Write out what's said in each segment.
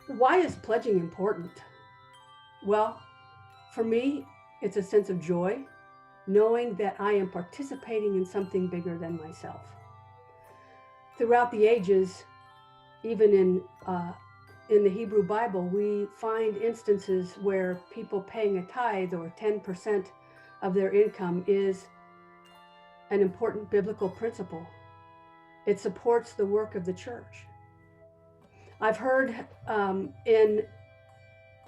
Why is pledging important? Well, for me, it's a sense of joy, knowing that I am participating in something bigger than myself. Throughout the ages, even in the Hebrew Bible, we find instances where people paying a tithe or 10% of their income is an important biblical principle. It supports the work of the church. I've heard in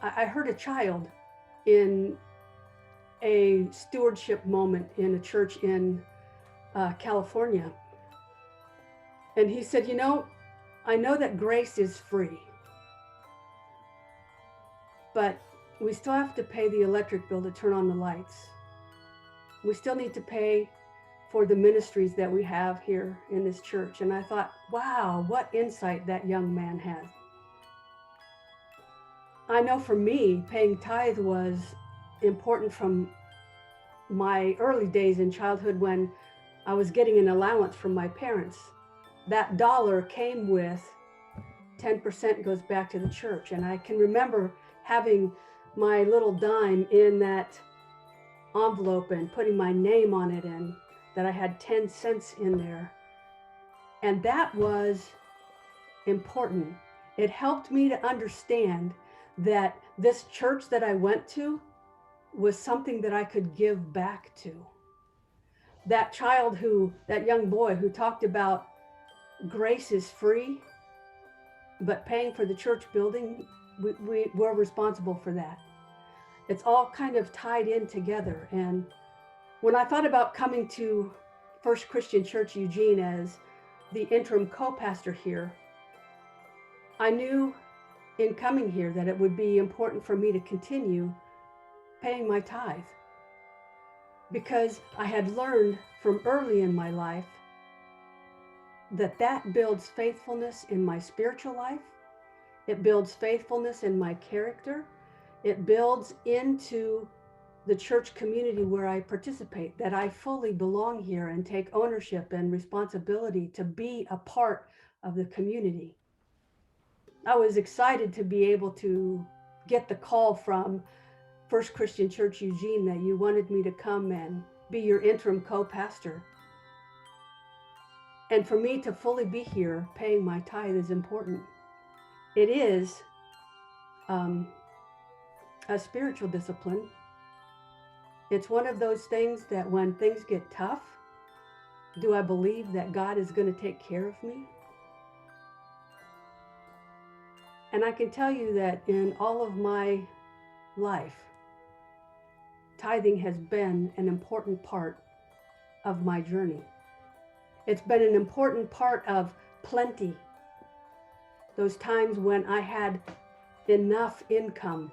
I heard a child in a stewardship moment in a church in California, and he said, I know that grace is free, but we still have to pay the electric bill to turn on the lights. We still need to pay for the ministries that we have here in this church. And I thought, wow, what insight that young man had. I know for me, paying tithe was important from my early days in childhood when I was getting an allowance from my parents. That dollar came with 10% goes back to the church. And I can remember having my little dime in that envelope and putting my name on it, and that I had 10 cents in there. And that was important. It helped me to understand that this church that I went to was something that I could give back to. That young boy who talked about grace is free, but paying for the church building, we're responsible for that. It's all kind of tied in together. And when I thought about coming to First Christian Church Eugene as the interim co-pastor here, I knew in coming here that it would be important for me to continue paying my tithe, because I had learned from early in my life that builds faithfulness in my spiritual life. It builds faithfulness in my character. It builds into the church community where I participate, that I fully belong here and take ownership and responsibility to be a part of the community. I was excited to be able to get the call from First Christian Church Eugene that you wanted me to come and be your interim co-pastor. And for me to fully be here, paying my tithe is important. It is a spiritual discipline. It's one of those things that when things get tough, do I believe that God is going to take care of me? And I can tell you that in all of my life, tithing has been an important part of my journey. It's been an important part of plenty. Those times when I had enough income,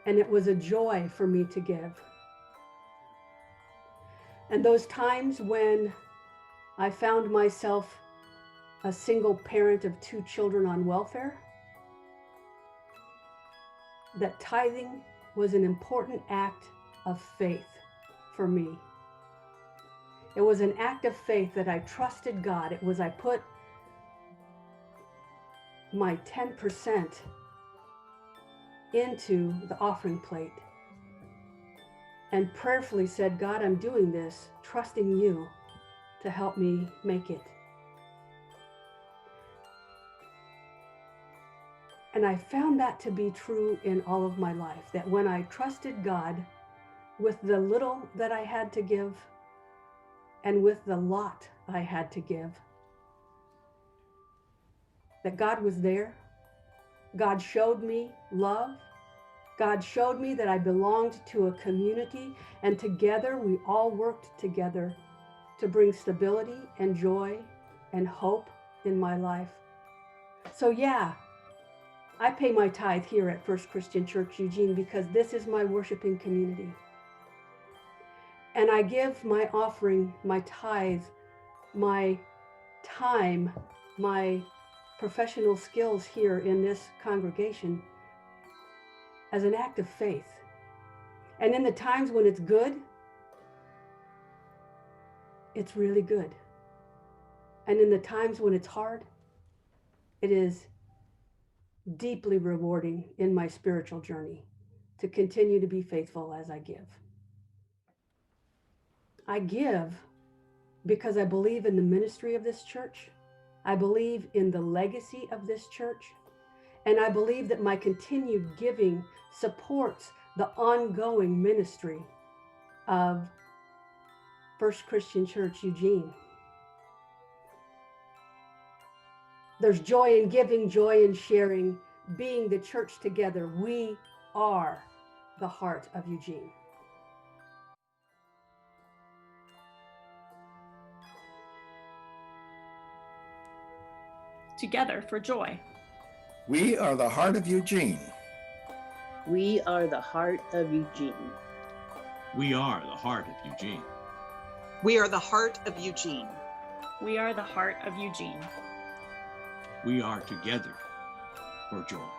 and it was a joy for me to give. And those times when I found myself a single parent of 2 children on welfare, that tithing was an important act of faith for me. It was an act of faith that I trusted God. It was I put my 10% into the offering plate and prayerfully said, God, I'm doing this, trusting you to help me make it. And I found that to be true in all of my life, that when I trusted God with the little that I had to give and with the lot I had to give, that God was there. God showed me love. God showed me that I belonged to a community, and together we all worked together to bring stability and joy and hope in my life. So yeah, I pay my tithe here at First Christian Church Eugene because this is my worshiping community. And I give my offering, my tithe, my time, my professional skills here in this congregation as an act of faith. And in the times when it's good, it's really good. And in the times when it's hard, it is deeply rewarding in my spiritual journey to continue to be faithful as I give. I give because I believe in the ministry of this church. I believe in the legacy of this church. And I believe that my continued giving supports the ongoing ministry of First Christian Church Eugene. There's joy in giving, joy in sharing, being the church together. We are the heart of Eugene. Together for joy. We are the heart of Eugene. We are the heart of Eugene. We are the heart of Eugene. We are the heart of Eugene. We are the heart of Eugene. We are together for joy.